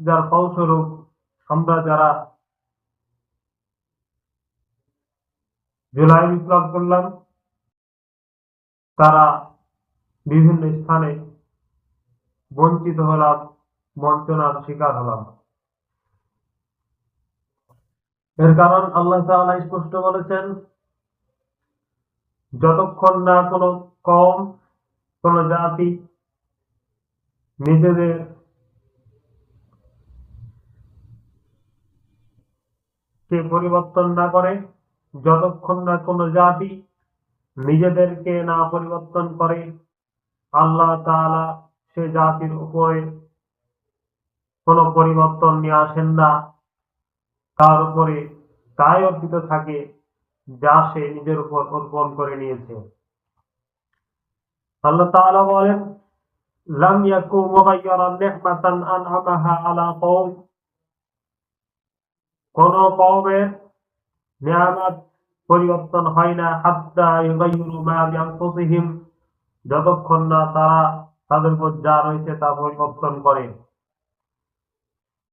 যার ফলস্বরূপ আমরা যারা জুলাই বিপ্লব করলাম তারা বিভিন্ন স্থানে বঞ্চিত হলাম, বঞ্চনার শিকার হলাম। এর কারণ আল্লাহ তাআলা স্পষ্ট বলেছেন, যতক্ষণ না কোনো কওম, কোন জাতি নিজেদের কে পরিবর্তন না করে, যতক্ষণ না কোনো জাতি নিজেদেরকে না পরিবর্তন করে, আল্লাহ তাআলা সে জাতির উপরে কোনো পরিবর্তন নিয়ে আসেন না। তার উপরে তাই অর্পিত থাকে যা সে নিজের উপর অর্পণ করে নিয়েছে। আল্লাহ তাআলা বলেন, লাম ইয়াকু মুগায়্যিরান নি'মাতান আন'আমাহা আলা কওম, কোন কওমের নিয়ামত পরিবর্তন হয় না হাত্তা ইউগায়্যিরু মা বিআনফুসিহিম, যতক্ষণ না তারা তাদের উপর যা রয়েছে তা পরিবর্তন করে।